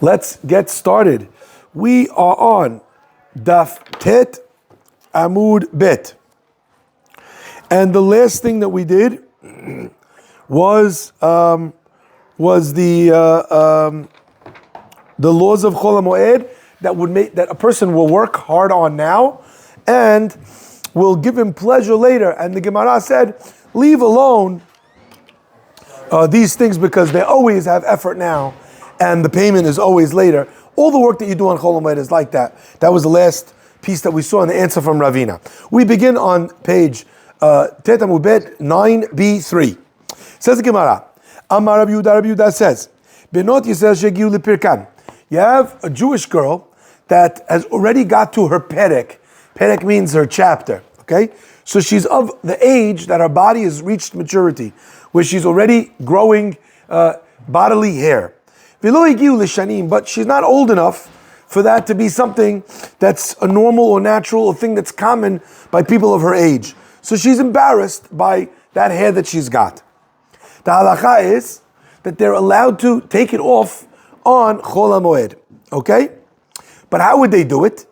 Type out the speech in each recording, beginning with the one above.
Let's get started. We are on Daf Tet Amud Bet. And the last thing that we did was the laws of Chol HaMoed that would make that a person will work hard on now and will give him pleasure later. And the Gemara said, leave alone these things because they always have effort now and the payment is always later. All the work that you do on Chol HaMoed is like that. That was the last piece that we saw in the answer from Ravina. We begin on page Tet Amud Bet 9b3. Says the Gemara, Amar Rav Yehuda says, Benot Yisrael shegiu lepirkan. You have a Jewish girl that has already got to her perek. Perek means her chapter, okay? So she's of the age that her body has reached maturity, where she's already growing bodily hair. V'lo higiu l'shanim, but she's not old enough for that to be something that's a normal or natural or thing that's common by people of her age. So she's embarrassed by that hair that she's got. The halacha is that they're allowed to take it off on Chol HaMoed, okay? But how would they do it?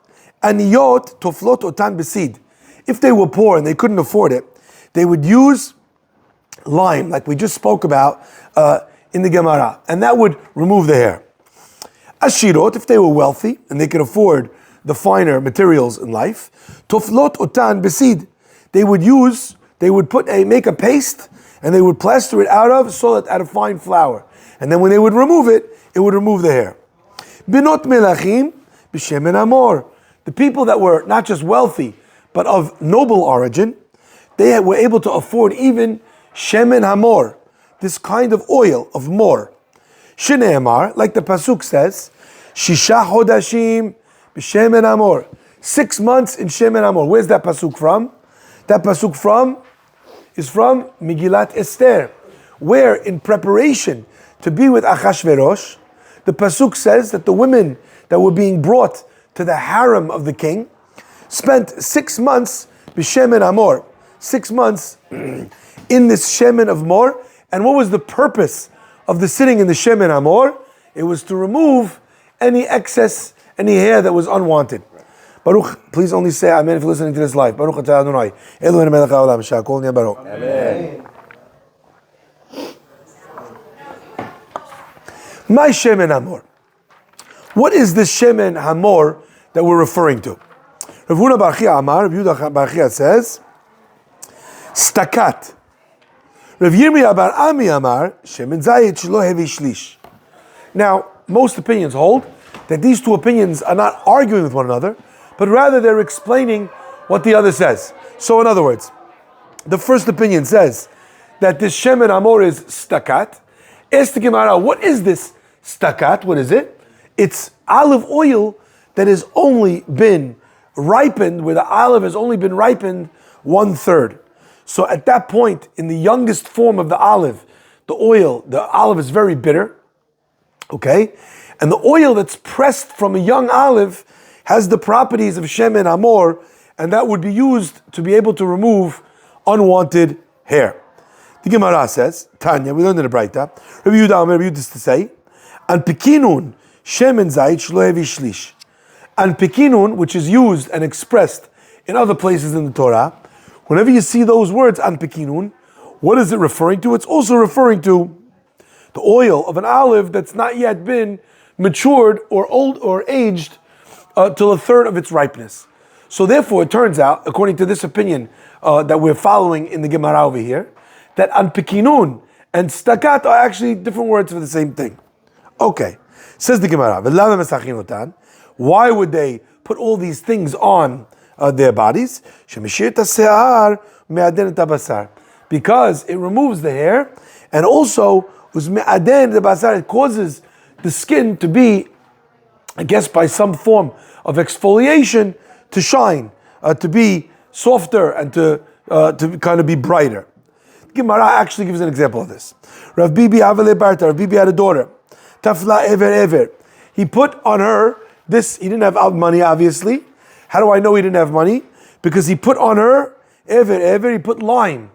Aniyot toflot otan besid. If they were poor and they couldn't afford it, they would use lime, like we just spoke about in the Gemara, and that would remove the hair. Ashirot, if they were wealthy and they could afford the finer materials in life, toflot otan besid. They would make a paste and they would plaster it out of a fine flour. And then when they would remove it, it would remove the hair. Binot melachim b'shemen amor. The people that were not just wealthy, but of noble origin, they were able to afford even shemen hamor, this kind of oil of mor. Shneimar, like the pasuk says, shisha hodashim b'shemen amor. 6 months in shemen amor. Where's that pasuk from? That pasuk is from Megillat Esther, where in preparation to be with Achashverosh, the pasuk says that the women that were being brought to the harem of the king spent 6 months b'shemen amor, 6 months in this shemen of mor. And what was the purpose of the sitting in the shemen amor? It was to remove any excess, any hair that was unwanted. Baruch, please only say amen if you're listening to this live. Baruch atah Adonai, Eloheinu melech haolam, shakol nהיה baruch. Amen. My shemen hamor. What is this shemen hamor that we're referring to? Rav Huna bar Chia Amar, Rav Yehuda bar Chia says, stakat. Rav Yirmiyah bar Ami Amar, shemen zayit shelo hevi shlish. Now, most opinions hold that these two opinions are not arguing with one another, but rather they're explaining what the other says. So in other words, the first opinion says that this shemen amor is stakat. Ask the Gemara, what is this stakat? What is it? It's olive oil that has only been ripened, where the olive has only been ripened 1/3. So at that point, in the youngest form of the olive is very bitter, okay? And the oil that's pressed from a young olive has the properties of shemen amor, and that would be used to be able to remove unwanted hair. The Gemara says, Tanya, we learned in the Braita, Rabbi Yehuda used to say, An pekinun shemen zayit shelo hevi shlish. An pekinun, which is used and expressed in other places in the Torah, whenever you see those words, an pekinun, what is it referring to? It's also referring to the oil of an olive that's not yet been matured or old or aged till 1/3 of its ripeness. So therefore, it turns out, according to this opinion that we're following in the Gemara over here, that anpikinun and stakat are actually different words for the same thing. Okay, says the Gemara, why would they put all these things on their bodies? Because it removes the hair, and also it causes the skin to be, I guess, by some form of exfoliation, to shine, to be softer, and to kind of be brighter. Gemara actually gives an example of this. Rav Bibi Avale Barta, Rav Bibi had a daughter. Tafla Ever. He put on her this, he didn't have money, obviously. How do I know he didn't have money? Because he put on her, he put lime.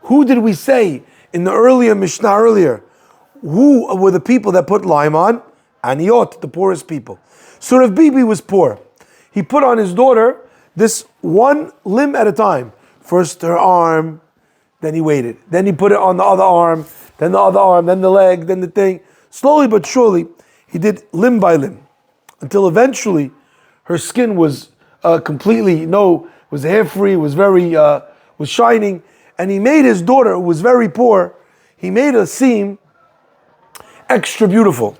Who did we say in the earlier Mishnah earlier? Who were the people that put lime on? Aniyot, the poorest people. So Rav Bibi was poor. He put on his daughter this one limb at a time. First her arm, then he waited. Then he put it on the other arm, then the other arm, then the leg, then the thing. Slowly but surely, he did limb by limb. Until eventually, her skin was completely, was hair-free, was was shining. And he made his daughter, who was very poor, he made her seem extra beautiful.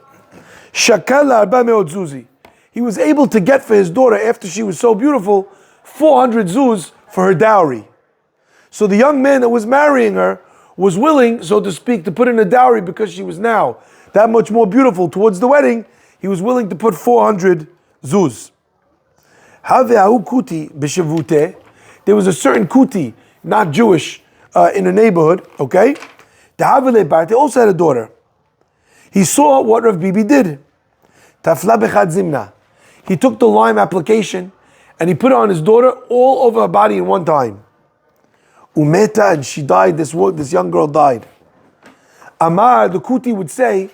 Shakal arba me'ot zuzi. He was able to get for his daughter, after she was so beautiful, 400 zuz for her dowry. So the young man that was marrying her was willing, so to speak, to put in a dowry because she was now that much more beautiful. Towards the wedding, he was willing to put 400 zuz. There was a certain kuti, not Jewish, in a neighborhood, okay? They also had a daughter. He saw what Rav Bibi did. He took the lime application and he put it on his daughter all over her body in one time. Umeta, and she died, this young girl died. Amar, the kuti would say,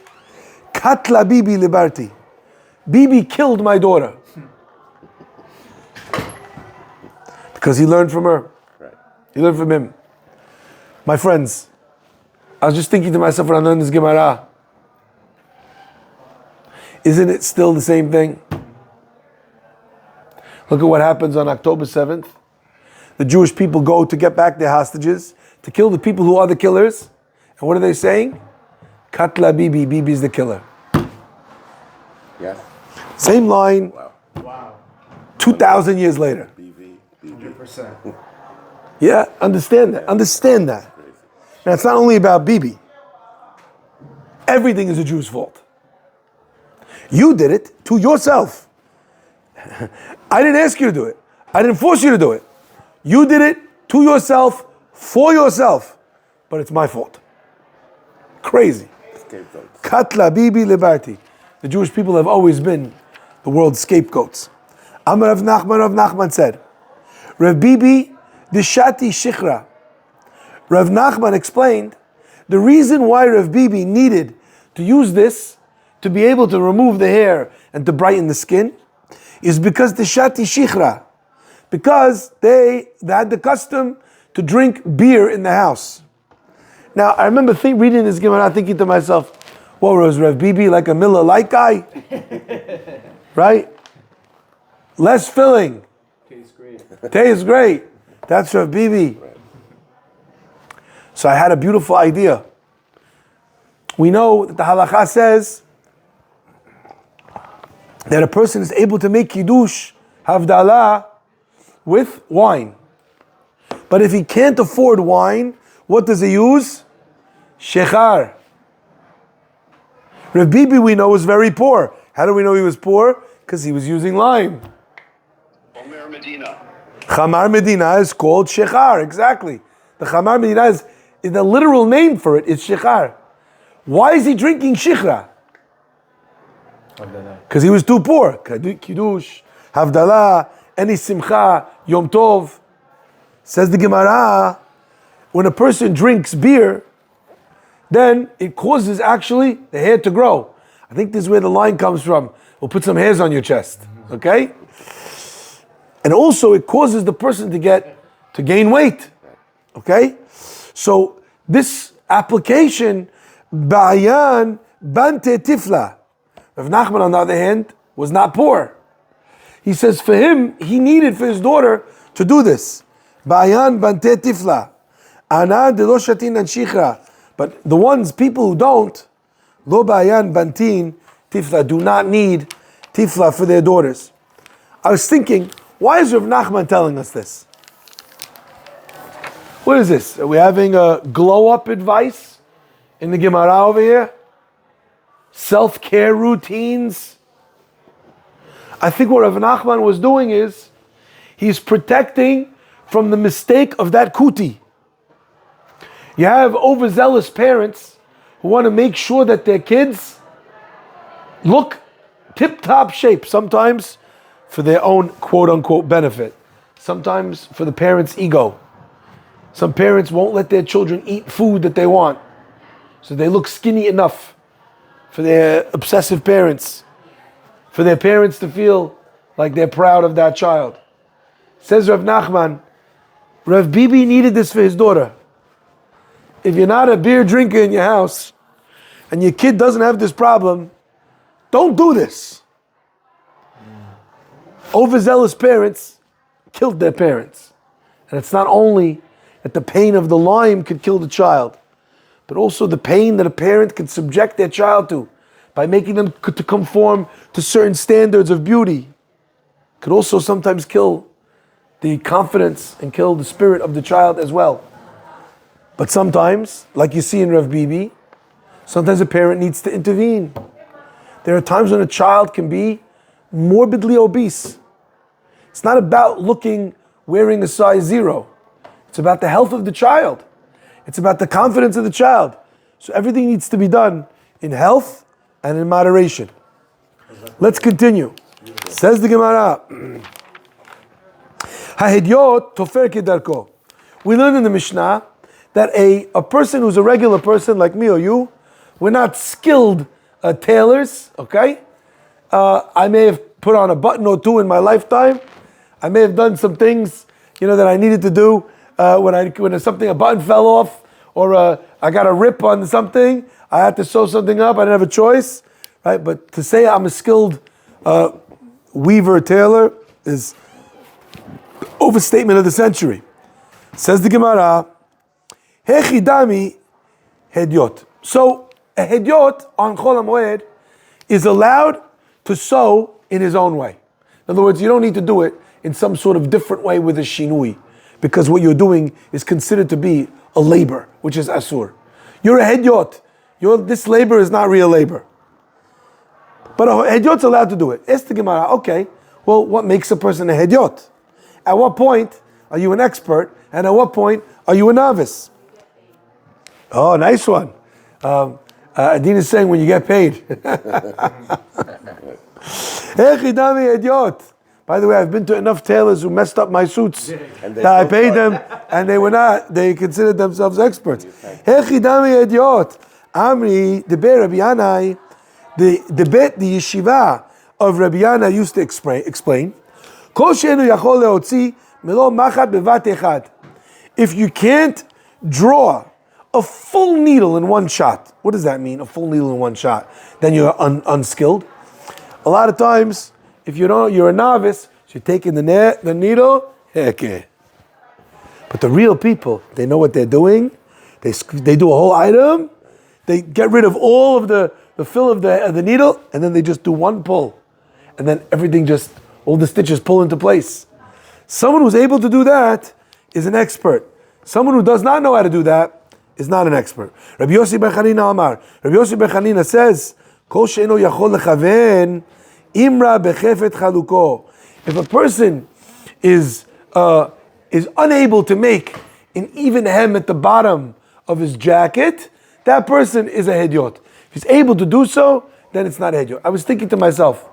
Katla Bibi liberti. Bibi killed my daughter. Because he learned from her. He learned from him. My friends, I was just thinking to myself when I learned this Gemara, isn't it still the same thing? Look at what happens on October 7th. The Jewish people go to get back their hostages, to kill the people who are the killers. And what are they saying? Katla Bibi, Bibi's the killer. Yeah. Same line, Wow. 2,000 years later. 100%. Yeah, understand that. Understand that. Now, it's not only about Bibi. Everything is a Jew's fault. You did it to yourself. I didn't ask you to do it. I didn't force you to do it. You did it to yourself, for yourself. But it's my fault. Crazy. Katla Bibi Liberti. The Jewish people have always been the world's scapegoats. Amar Rav Nachman said, Rav Bibi Dishati Shichra. Rav Nachman explained the reason why Rav Bibi needed to use this to be able to remove the hair and to brighten the skin is because the Shati Shichra, because they had the custom to drink beer in the house. Now, I remember reading this Gemara, thinking to myself, what was Rav Bibi, like a Miller Lite guy? Right? Less filling. Tastes great. Tastes great. That's Rav Bibi. So I had a beautiful idea. We know that the halakha says that a person is able to make kiddush, havdalah, with wine. But if he can't afford wine, what does he use? Shechar. Rav Bibi, we know, was very poor. How do we know he was poor? Because he was using lime. Chamar Medina. Chamar Medina is called Shechar, exactly. The Chamar Medina is the literal name for it is Shechar. Why is he drinking Shichra? Because he was too poor. Kiddush, Havdalah, any Simcha, Yom Tov. Says the Gemara, when a person drinks beer, then it causes actually the hair to grow. I think this is where the line comes from. We'll put some hairs on your chest, okay? And also it causes the person to gain weight, okay? So this application, Ba'ayan Bante Tifla. Rav Nachman, on the other hand, was not poor. He says for him, he needed for his daughter to do this. Ba'ayan Bante Tifla. Ana de lo shatin and shichra. But the people who don't, lo ba'ayan bantin tifla, do not need tifla for their daughters. I was thinking, why is Rav Nachman telling us this? What is this? Are we having a glow-up advice in the Gemara over here? Self-care routines? I think what Rav Nachman was doing is, he's protecting from the mistake of that kuti. You have overzealous parents who want to make sure that their kids look tip-top shape, sometimes for their own quote-unquote benefit, sometimes for the parents' ego. Some parents won't let their children eat food that they want, so they look skinny enough for their obsessive parents, for their parents to feel like they're proud of that child. Says Rav Nachman, Rav Bibi needed this for his daughter. If you're not a beer drinker in your house and your kid doesn't have this problem, don't do this. Overzealous parents killed their parents. And it's not only that the pain of the lime could kill the child, but also the pain that a parent can subject their child to by making them to conform to certain standards of beauty could also sometimes kill the confidence and kill the spirit of the child as well. But sometimes, like you see in Rav Bibi, sometimes a parent needs to intervene. There are times when a child can be morbidly obese. It's not about wearing a size 0. It's about the health of the child. It's about the confidence of the child. So everything needs to be done in health and in moderation. Let's continue. Says the Gemara. Hahidyot tofer kedarko. We learned in the Mishnah that a person who's a regular person like me or you, we're not skilled tailors, okay? I may have put on a button or two in my lifetime. I may have done some things, that I needed to do a button fell off, or I got a rip on something. I had to sew something up. I didn't have a choice, right? But to say I'm a skilled weaver, tailor is overstatement of the century. Says the Gemara, Hechidami hedyot. So a hedyot on Chol HaMoed is allowed to sew in his own way. In other words, you don't need to do it in some sort of different way with a shinui, because what you're doing is considered to be a labor, which is asur. You're a hedyot. This labor is not real labor. But a hedyot's allowed to do it. Ask the Gemara, okay, well, what makes a person a hedyot? At what point are you an expert? And at what point are you a novice? Oh, nice one. Adin is saying when you get paid. Echidami hedyot. By the way, I've been to enough tailors who messed up my suits that I paid them, and they considered themselves experts. Hechidami hedyot. Amri, the Be'er Rabbi Yanai, the yeshiva of Rabbi Yana used to explain, Kol she'enu yachol leotzi melo machat bevat echad. If you can't draw a full needle in one shot, what does that mean, a full needle in one shot? Then you're unskilled. A lot of times, if you're a novice, you're taking the needle, heke. But the real people, they know what they're doing. They do a whole item. They get rid of all of the fill of the needle, and then they just do one pull. And then all the stitches pull into place. Someone who's able to do that is an expert. Someone who does not know how to do that is not an expert. Rabbi Yossi ben Chanina Amar. Rabbi Yossi ben Chanina says, Kol she'eno yachol lechaven, imra bechefet chaluko. If a person is unable to make an even hem at the bottom of his jacket, that person is a hedyot. If he's able to do so, then it's not a hedyot. I was thinking to myself,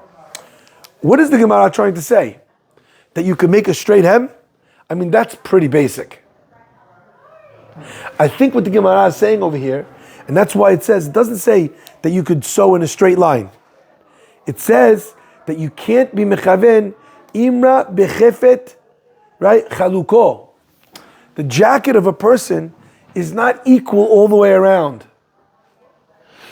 what is the Gemara trying to say? That you can make a straight hem? I mean, that's pretty basic. I think what the Gemara is saying over here, and that's why it doesn't say that you could sew in a straight line. It says that you can't be mechaven imra bechefet, right? Chaluko. The jacket of a person is not equal all the way around.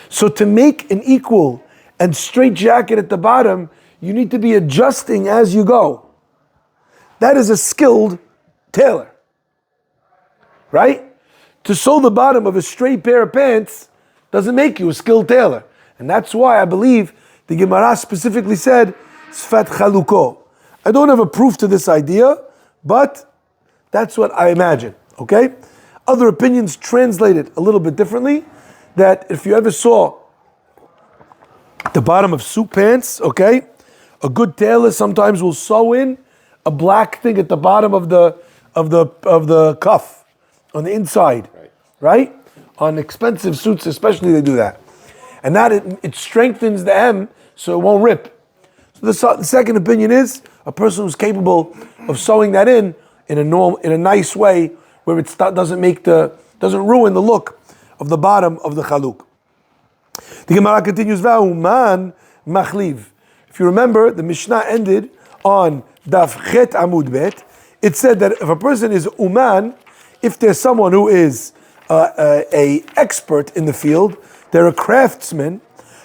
So to make an equal and straight jacket at the bottom, you need to be adjusting as you go. That is a skilled tailor, right? To sew the bottom of a straight pair of pants doesn't make you a skilled tailor. And that's why I believe the Gemara specifically said, Sfat Chaluko. I don't have a proof to this idea, but that's what I imagine, okay? Other opinions translate it a little bit differently, that if you ever saw the bottom of suit pants, okay, a good tailor sometimes will sew in a black thing at the bottom of the cuff on the inside, right? On expensive suits especially, they do that. And that it strengthens the hem so it won't rip. So the second opinion is a person who's capable of sewing that in a nice way where it doesn't ruin the look of the bottom of the chaluk. The Gemara continues, Va'uman machliv. If you remember, the Mishnah ended on Daf Chet Amud Bet. It said that if a person is uman, if there's someone who is a expert in the field, they're a craftsman,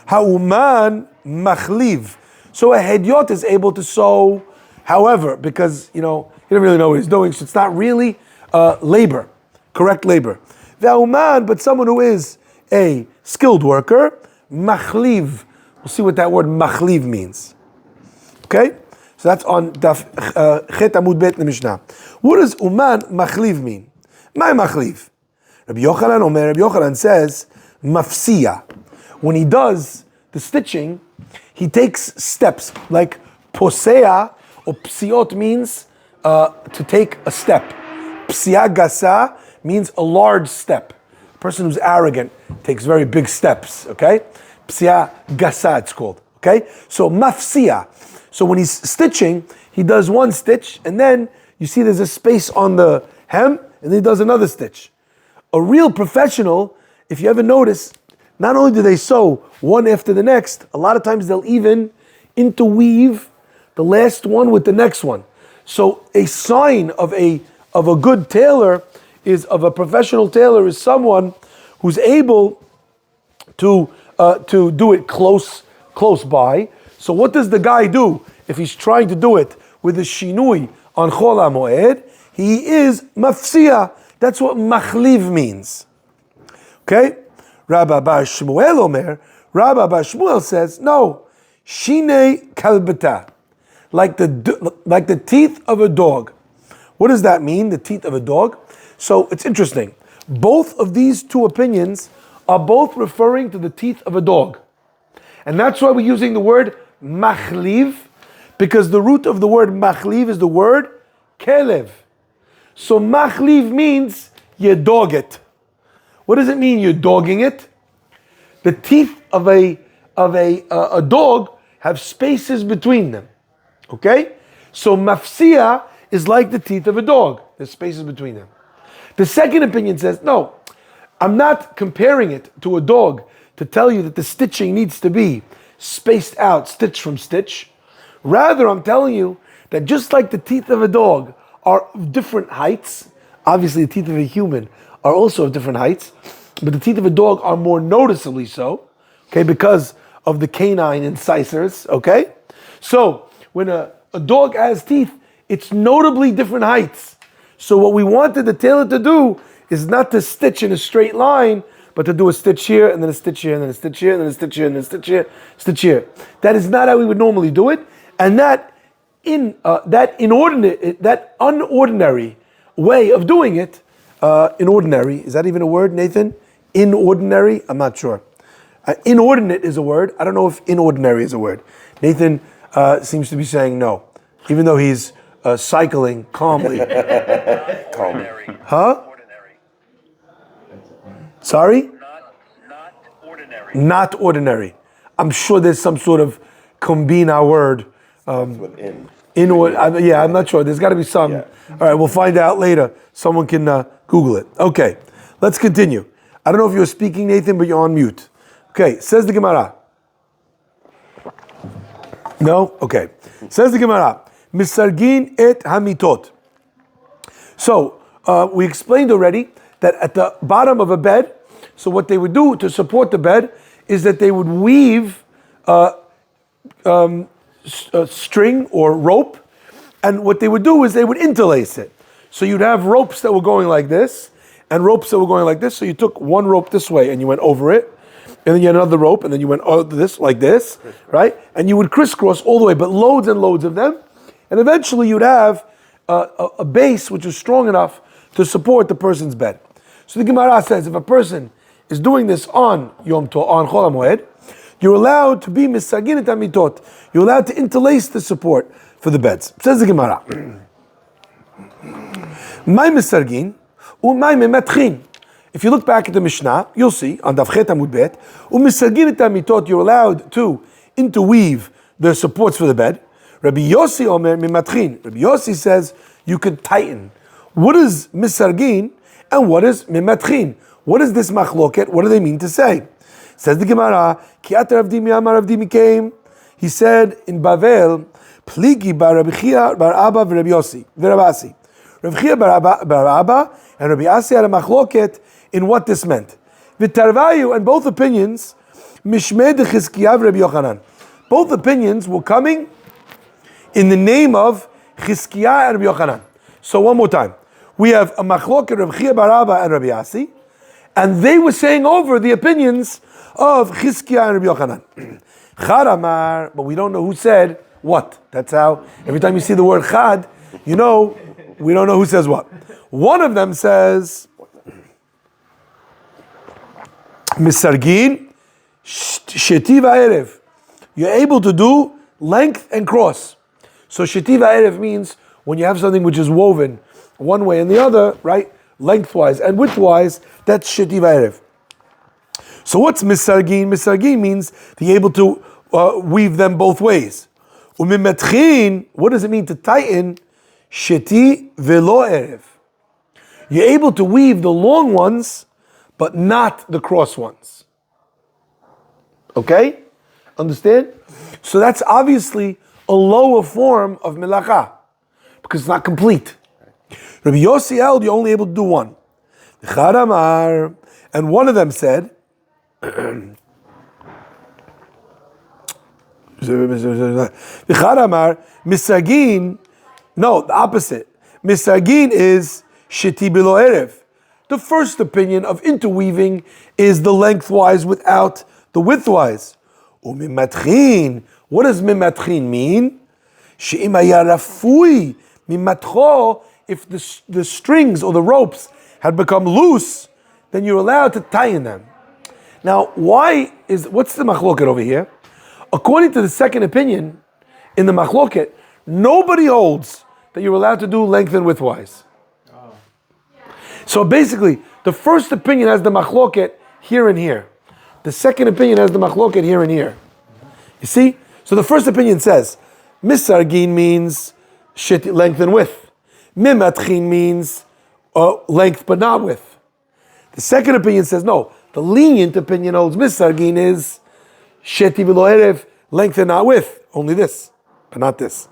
ha'uman machliv. So a hedyot is able to sew, however, because he doesn't really know what he's doing, so it's not really labor, correct labor. Va'uman, but someone who is a skilled worker, machliv. We'll see what that word machliv means. Okay? So that's on Daf Chet Amud Bet in the Mishnah. What does uman machliv mean? My machliv. Rabbi Yochanan says, mafsiya. When he does the stitching, he takes steps, like posea or psiot means to take a step. Psia gasa means a large step. A person who's arrogant takes very big steps, okay? Psia gasa it's called, okay? So mafsiya. So when he's stitching, he does one stitch, and then you see there's a space on the hem, and then he does another stitch. A real professional, if you ever notice, not only do they sew one after the next, a lot of times they'll even interweave the last one with the next one. So a sign of a good tailor of a professional tailor is someone who's able to do it close by. So what does the guy do if he's trying to do it with a shinui on Chol HaMoed? He is mafsiya. That's what machliv means. Okay? Rabbi Bar Shmuel says, no, shine kalbata, like the teeth of a dog. What does that mean, the teeth of a dog? So it's interesting. Both of these two opinions are both referring to the teeth of a dog. And that's why we're using the word machliv, because the root of the word machliv is the word kelev. So machliv means you dog it. What does it mean you're dogging it? The teeth of a dog have spaces between them. Okay? So mafsiya is like the teeth of a dog. There's spaces between them. The second opinion says, no, I'm not comparing it to a dog to tell you that the stitching needs to be spaced out, stitch from stitch. Rather, I'm telling you that just like the teeth of a dog are of different heights, obviously the teeth of a human are also of different heights, but the teeth of a dog are more noticeably so, okay, because of the canine incisors, okay? So, when a dog has teeth, it's notably different heights. So what we wanted the tailor to do is not to stitch in a straight line, but to do a stitch here, and then a stitch here, and then a stitch here, and then a stitch here, and then a stitch here, stitch here. That is not how we would normally do it, and that unordinary way of doing it, inordinary, is that even a word, Nathan? Inordinary? I'm not sure. Inordinate is a word. I don't know if inordinary is a word. Nathan seems to be saying no, even though he's cycling calmly. Ordinary. Huh? Ordinary. Sorry? Not ordinary. Not ordinary. I'm sure there's some sort of combina word. With in. I'm not sure. There's got to be some. Yeah. All right, we'll find out later. Someone can Google it. Okay, let's continue. I don't know if you're speaking, Nathan, but you're on mute. Okay, says the Gemara. No? Okay. Says the Gemara. Misargin et hamitot. So, we explained already that at the bottom of a bed, so what they would do to support the bed is that they would weave string or rope, and what they would do is they would interlace it. So you'd have ropes that were going like this, and ropes that were going like this, so you took one rope this way and you went over it, and then you had another rope, and then you went this, like this, right? And you would crisscross all the way, but loads and loads of them, and eventually you'd have a base which is strong enough to support the person's bed. So the Gemara says, if a person is doing this on Yom Tov, on Chol HaMoed, you're allowed to be misagin et hamitot. You're allowed to interlace the support for the beds. Says the Gemara. My misargin, umay mematchin. If you look back at the Mishnah, you'll see on Daf Chet Amud Bet, umisagin et hamitot. You're allowed to interweave the supports for the bed. Rabbi Yossi omer mematchin. Rabbi Yossi says you could tighten. What is misargin and what is mematchin? What is this machloket? What do they mean to say? Says the Gemara, Ki ata Rav Dimi amar Rav Dimi came. He said in Bavel, Pligi bar Rabbi Chia bar Abba v'Rabbi Yossi v'Rabbi Asi. Rabbi Chia bar Abba and Rabbi Asi had a machloket in what this meant. V'tarvayu, and both opinions, Mishmei de Chizkiyav Rabbi Yochanan. Both opinions were coming in the name of Chizkiah and Rabbi Yochanan. So one more time. We have a machloket of Rabbi Chia bar Abba and Rabbi Asi, and they were saying over the opinions of Chizkiah and Rabbi Yochanan. Chad amar, but we don't know who said what. That's how, every time you see the word Chad, you know, we don't know who says what. One of them says, Misargin, Shetiva Erev. You're able to do length and cross. So Shetiva Erev means when you have something which is woven one way and the other, right? Lengthwise and widthwise, that's Shetiva Erev. So what's Misargin? Misargin means to be able to weave them both ways. Umimetchin, what does it mean to tighten? Sheti velo erev. You're able to weave the long ones, but not the cross ones. Okay? Understand? So that's obviously a lower form of melacha, because it's not complete. Rabbi Yossi held you're only able to do one. And one of them said, Misagin, no, the opposite. Misagin is sheti bilo erev. The first opinion of interweaving is the lengthwise without the widthwise. Umimatchin, what does mimatchin mean? She'im rafui mimatcho, if the strings or the ropes had become loose, then you're allowed to tie in them. Now, what's the machloket over here? According to the second opinion, in the machloket, nobody holds that you're allowed to do length and widthwise. Oh. So basically, the first opinion has the machloket here and here. The second opinion has the machloket here and here. You see? So the first opinion says, Misargin means length and width. Mimatchin means length but not width. The second opinion says, no, the lenient opinion holds Misargin is Sheti v'lo erev, length and not width, only this, but not this.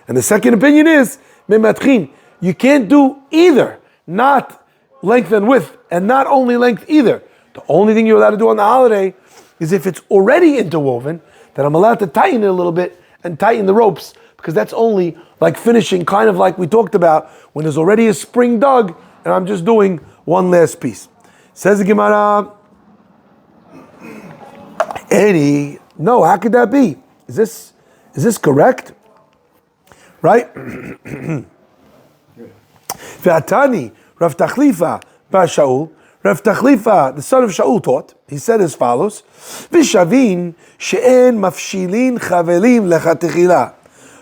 And the second opinion is Mimatchin, you can't do either, not length and width, and not only length either. The only thing you're allowed to do on the holiday is if it's already interwoven, that I'm allowed to tighten it a little bit and tighten the ropes, because that's only like finishing, kind of like we talked about, when there's already a spring dug, and I'm just doing one last piece. Says the Gemara, Eddie, no, how could that be? Is this correct? Right? V'atani, Rav Tachlifa bar Shaul, Rav Tachlifa, the son of Shaul, taught. He said as follows: V'shavin she'en mafshilin chavelim lechatechila.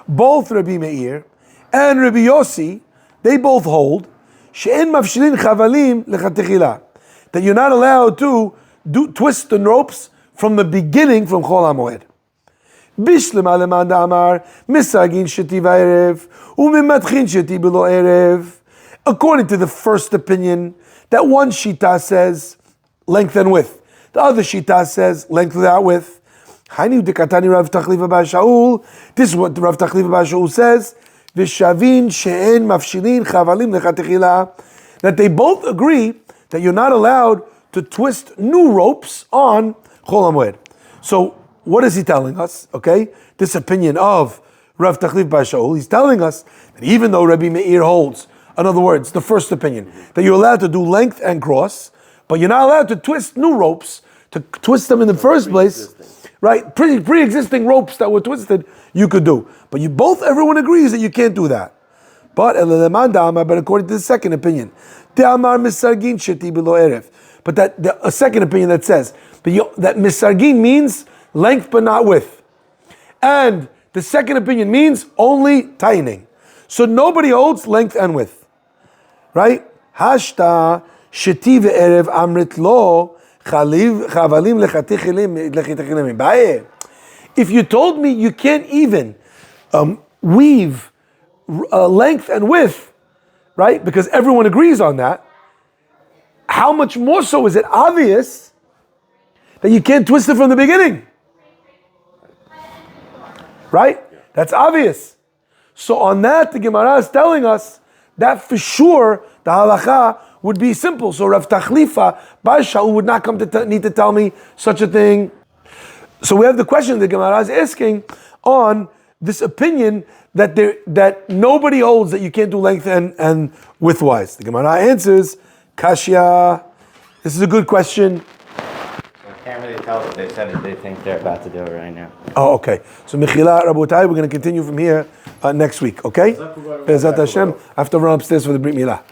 Both Rabbi Meir and Rabbi Yossi, they both hold she'en mafshilin chavalim lechatechila, that you're not allowed to twist the ropes from the beginning from Chol HaMoed. Bishlem aleman da'amar misagin sheti v'erev u'mimatchin sheti below erev. According to the first opinion, that one shita says length and width, the other shita says length without width. Hainu dekatani Rav Tachlifa bar Shaul. This is what Rav Tachlifa bar Shaul says. V'shavin she'en mafshilin chavalim lechatechila. That they both agree that you're not allowed to twist new ropes on Chol HaMoed. So what is he telling us? Okay, this opinion of Rav Tachlifa bar Shaul, he's telling us that even though Rabbi Meir holds, in other words, the first opinion, that you're allowed to do length and cross, but you're not allowed to twist new ropes, to twist them in the first place, right? Pre-existing ropes that were twisted, you could do. But everyone agrees that you can't do that. But according to the second opinion, but that a second opinion that says that misargin means length but not width, and the second opinion means only tightening. So nobody holds length and width, right? Hashta sheti ve'erev amrit lo chavalim lechatechilem. If you told me you can't even weave length and width, right? Because everyone agrees on that. How much more so is it obvious that you can't twist it from the beginning. Right? That's obvious. So on that, the Gemara is telling us that for sure the halacha would be simple. So Rav Tachlifa, Bar Shaul would not come to need to tell me such a thing. So we have the question the Gemara is asking on this opinion that nobody holds that you can't do length and widthwise. The Gemara answers, Kashya. This is a good question. I can't really tell what they said if they think they're about to do it right now. Oh, okay. So Mechila Rabotai, we're going to continue from here next week, okay? Be'ezat Hashem, I have to run upstairs for the Brit Milah.